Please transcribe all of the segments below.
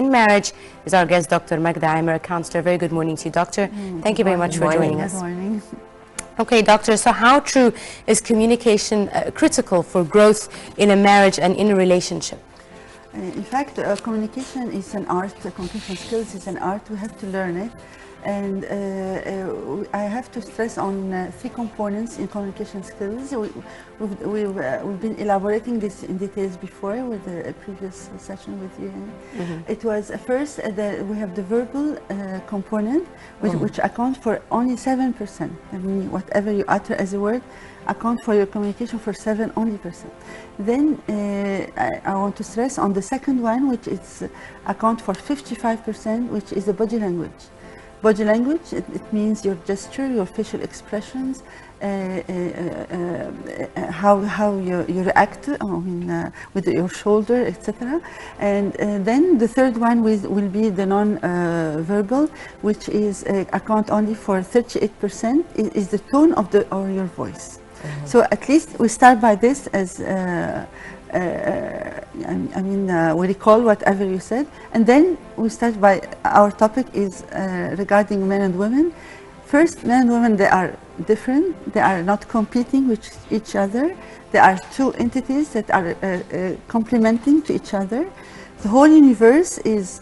in Marriage is our guest, Dr. MAGDAH AMER, a counselor. Very good morning to you, Doctor. Thank you very much for joining us. Good morning. Okay, Doctor, so how true is communication critical for growth in a marriage and in a relationship? In fact, communication is an art. Communication skills is an art. We have to learn it. And I have to stress on three components in communication skills. We've been elaborating this in details before with the previous session with you. It was first that we have the verbal component, which accounts for only 7%. I mean, whatever you utter as a word, account for your communication for only 7%. Then I want to stress on the second one, which is account for 55%, which is the body language. Body language, it means your gesture, your facial expressions, how you react with your shoulder, etc. And then the third one will be the non-verbal, which is account only for 38%, is the tone of your voice. So at least we start by this as we recall whatever you said, and then we start by our topic is regarding men and women. First, men and women, they are different. They are not competing with each other. They are two entities that are complementing to each other. The whole universe is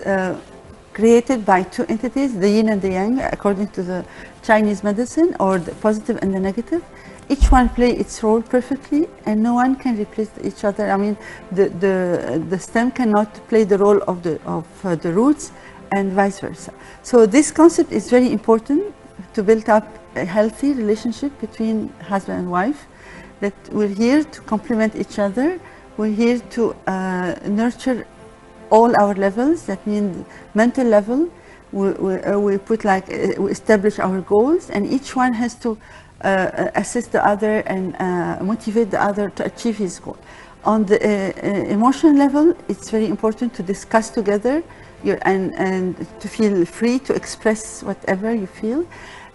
created by two entities, the yin and the yang, according to the Chinese medicine, or the positive and the negative. Each one plays its role perfectly, and no one can replace each other. I mean, the stem cannot play the role of the roots, and vice versa. So this concept is very important to build up a healthy relationship between husband and wife. That we're here to complement each other. We're here to nurture all our levels. That means mental level. We put we establish our goals, and each one has to assist the other and motivate the other to achieve his goal. On the emotional level, it's very important to discuss together and to feel free to express whatever you feel.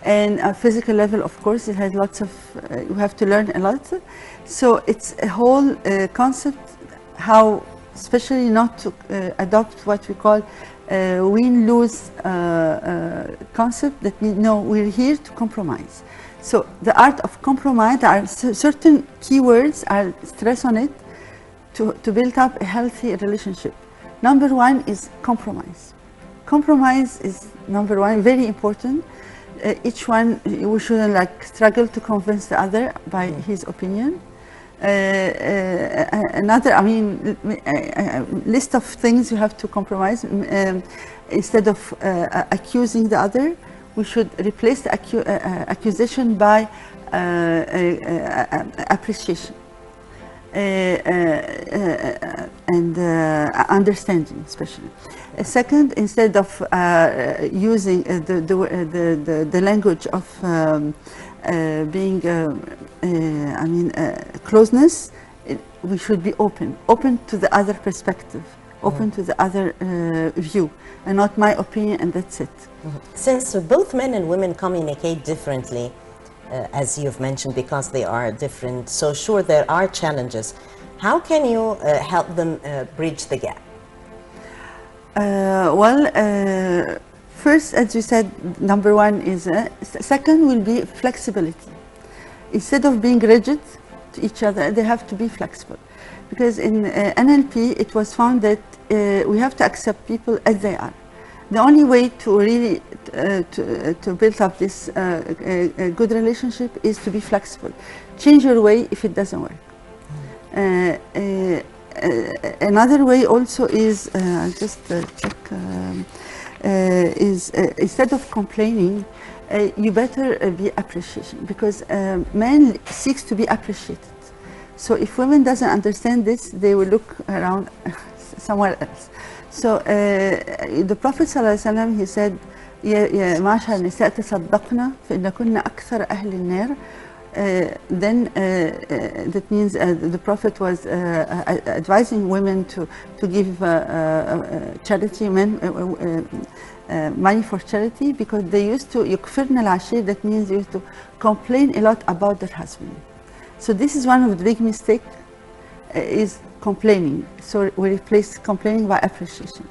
And a physical level, of course, it has lots of, you have to learn a lot. So it's a whole concept, how especially not to adopt what we call win-lose concept, that means no, we're here to compromise. So the art of compromise, there are certain keywords, I'll stress on it, to build up a healthy relationship. Number one is compromise. Compromise is number one, very important. Each one, we shouldn't struggle to convince the other by his opinion. Another, list of things you have to compromise. Instead of accusing the other, we should replace the accusation by appreciation and understanding, especially. Second, instead of using the language of being, closeness, we should be open to the other perspective, open to the other view, and not my opinion, and that's it. Since both men and women communicate differently, as you've mentioned, because they are different, so sure there are challenges. How can you help them bridge the gap? First, as you said, number one is, second will be flexibility. Instead of being rigid to each other, they have to be flexible. Because in NLP, it was found that we have to accept people as they are. The only way to really to build up this a good relationship is to be flexible. Change your way if it doesn't work. Another way also is, I'll just check, is instead of complaining, you better be appreciation, because men seeks to be appreciated. So if women doesn't understand this, they will look around somewhere else. So the Prophet ﷺ, he said, يا معشر النساء تصدقنا فإن كنا أكثر أهل النار. Then that means the Prophet was advising women to give charity, money for charity, because they used to يكفرن العشير, that means they used to complain a lot about their husband. So this is one of the big mistakes, is complaining. So we replace complaining by appreciation.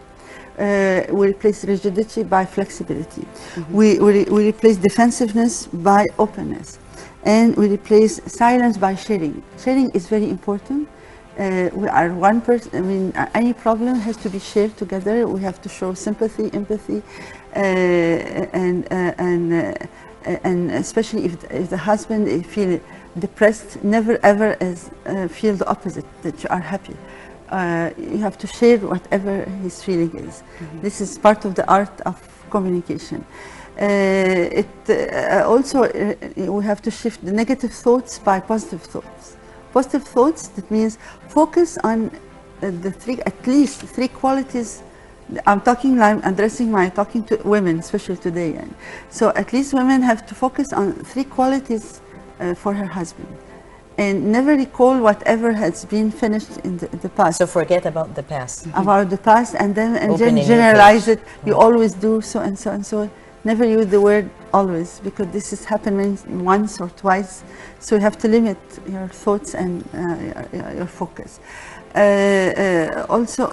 We replace rigidity by flexibility. We replace defensiveness by openness. And we replace silence by sharing. Sharing is very important. We are one person. I mean, any problem has to be shared together. We have to show sympathy, empathy, and especially if the husband feel depressed, never ever feel the opposite, that you are happy. You have to share whatever his feeling is. This is part of the art of communication. Also, we have to shift the negative thoughts by positive thoughts. Positive thoughts, that means focus on at least three qualities. I'm talking to women, especially today. So at least women have to focus on three qualities for her husband, and never recall whatever has been finished in the past. So forget about the past. About the past, and then generalize it. You always do so and so and so. Never use the word always, because this is happening once or twice. So you have to limit your thoughts and your focus. Also,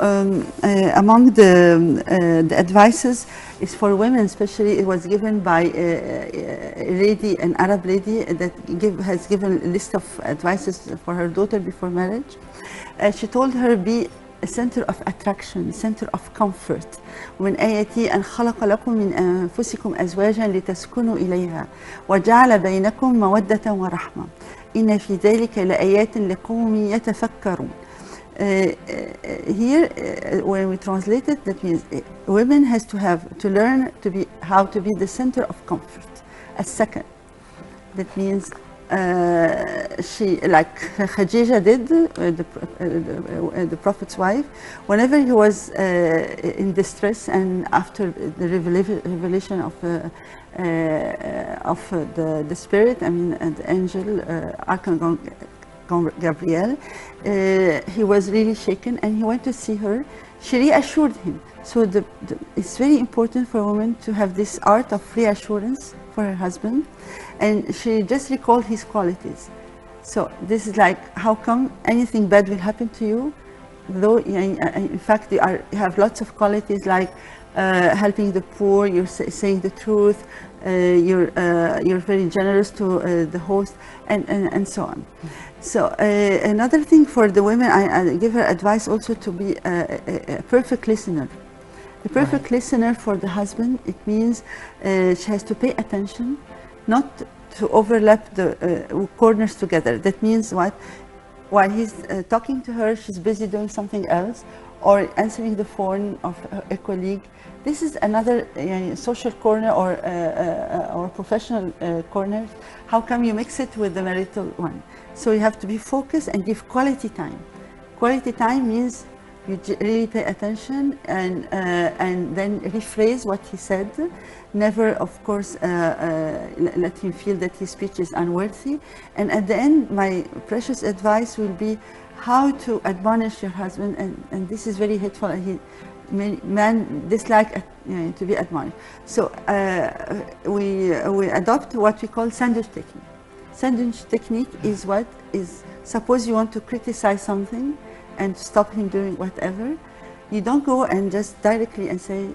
among the advices is for women, especially. It was given by a lady, an Arab lady, that has given a list of advices for her daughter before marriage. She told her, be a center of attraction, center of comfort. ومن آياته أن خلق لكم من أنفسكم أزواجا لتسكنوا إليها وجعل بينكم مودة ورحمة إن في ذلك لآيات لقوم يتفكرون. Here, when we translate it, that means women has to learn how to be the center of comfort. A second, that means she, like Khadija did, the Prophet's wife, whenever he was in distress, and after the revelation of the spirit, I mean, the angel, Archangel Gabriel, he was really shaken, and he went to see her. She reassured him. So it's very important for a woman to have this art of reassurance for her husband, and she just recalled his qualities. So this is like, how come anything bad will happen to you, though in fact you have lots of qualities, like helping the poor, you're saying the truth, you're very generous to the host, and so on. So another thing for the women, I give her advice also to be a perfect listener. A perfect listener for the husband, it means she has to pay attention, not to overlap the corners together. That means what? While he's talking to her, she's busy doing something else, or answering the phone of a colleague. This is another social corner or professional corner. How come you mix it with the marital one? So you have to be focused and give quality time. Quality time means you really pay attention and then rephrase what he said. Never, of course, let him feel that his speech is unworthy. And at the end, my precious advice will be how to admonish your husband. And this is very hateful. Men dislike to be admonished. So we adopt what we call sandwich technique. Sandwich technique is what is, suppose you want to criticize something and stop him doing whatever, you don't go and just directly and say,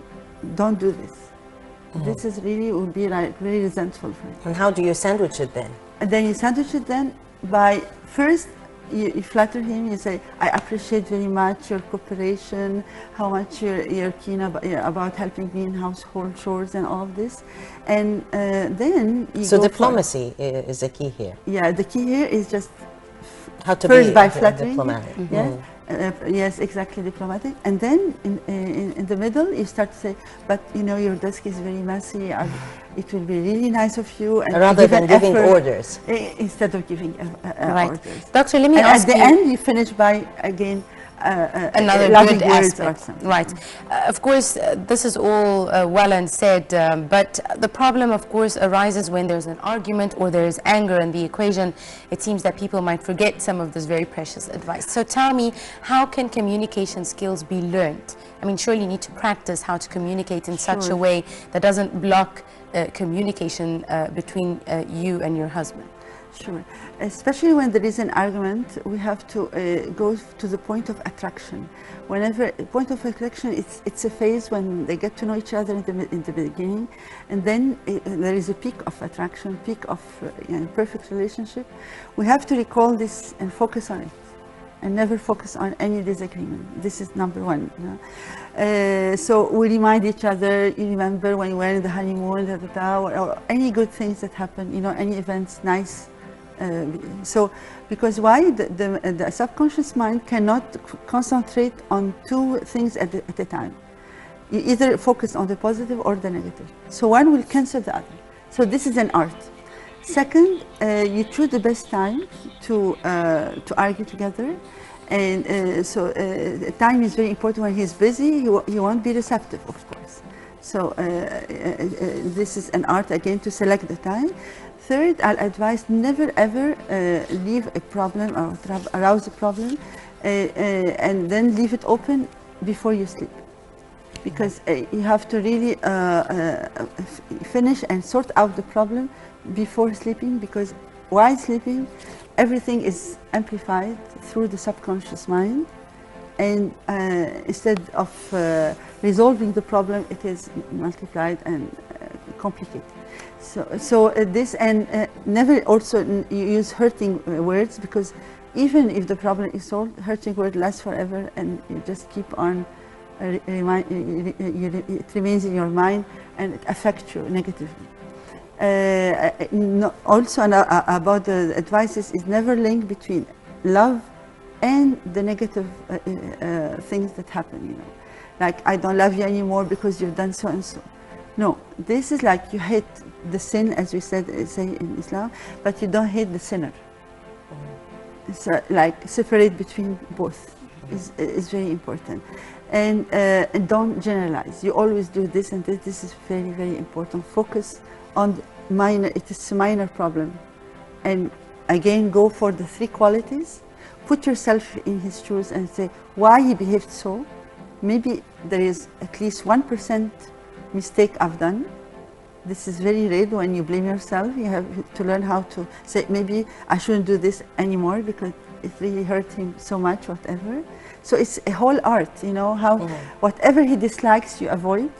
don't do this. This is really would be like very resentful for him. And how do you sandwich it then? And then you sandwich it then by first you flatter him. You say, I appreciate very much your cooperation, how much you're keen about helping me in household chores and all of this, and then you so go diplomacy is the key here. Yeah, the key here is just how to first be by flattering. diplomatic. Yeah. Yes, exactly, diplomatic. And then in the middle, you start to say, but you know, your desk is very messy. It will be really nice of you. And rather than giving orders. Instead of giving orders. Doctor, let me ask you. At the end, you finish by, again, another good aspect. Right. Of course, this is all well and said, but the problem, of course, arises when there's an argument or there is anger in the equation. It seems that people might forget some of this very precious advice. So tell me, how can communication skills be learned? I mean, surely you need to practice how to communicate in such a way that doesn't block communication between you and your husband. Sure. Especially when there is an argument, we have to go to the point of attraction. Whenever point of attraction, it's a phase when they get to know each other in the beginning, and then there is a peak of attraction, peak of perfect relationship. We have to recall this and focus on it, and never focus on any disagreement. This is number one. So we remind each other, you remember when you were in the honeymoon, or any good things that happen, any events, nice. So, because why? The subconscious mind cannot concentrate on two things at a time. You either focus on the positive or the negative. So one will cancel the other. So this is an art. Second, you choose the best time to argue together. And time is very important. When he's busy, he won't be receptive, of course. So this is an art, again, to select the time. Third, I'll advise never ever leave a problem or arouse a problem and then leave it open before you sleep. Because you have to really finish and sort out the problem before sleeping, because while sleeping, everything is amplified through the subconscious mind, and instead of resolving the problem, it is multiplied and complicated. So this, and never also use hurting words, because even if the problem is solved, hurting word lasts forever, and you just keep on, it remains in your mind and it affects you negatively. Also about the advices is never link between love and the negative things that happen, like I don't love you anymore because you've done so and so. No, this is like you hate the sin, as we say in Islam, but you don't hate the sinner. So like separate between both is very important. And don't generalize. You always do this and this. This is very, very important. Focus on minor, it is a minor problem. And again, go for the three qualities. Put yourself in his shoes and say why he behaved so. Maybe there is at least 1% mistake I've done. This is very rare. When you blame yourself, you have to learn how to say, maybe I shouldn't do this anymore because it really hurt him so much, whatever. So it's a whole art, how whatever he dislikes, you avoid.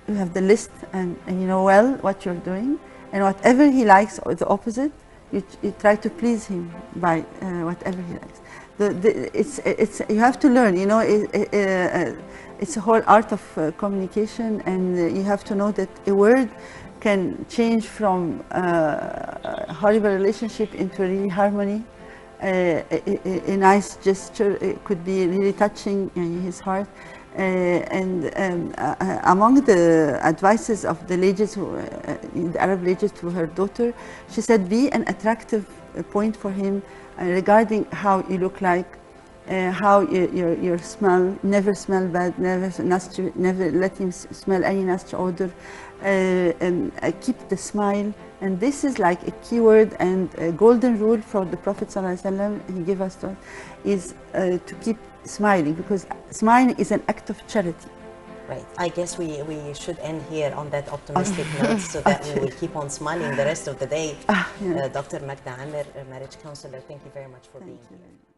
You have the list, and you know well what you're doing. And whatever he likes, or the opposite, you try to please him by whatever he likes. You have to learn, it's a whole art of communication, and you have to know that a word can change from a horrible relationship into really harmony. A nice gesture, it could be really touching in his heart. Among the advices of the ladies, in the Arab ladies, to her daughter, she said, be an attractive point for him regarding how you look like, how your smell, never smell bad, never let him smell any nasty odor, keep the smile. And this is like a key word and a golden rule for the Prophet ﷺ, he gave us to, is to keep smiling, because smiling is an act of charity. Right. I guess we should end here on that optimistic note, so that we will keep on smiling the rest of the day. Dr. Magda Amer, marriage counselor, thank you very much for being here.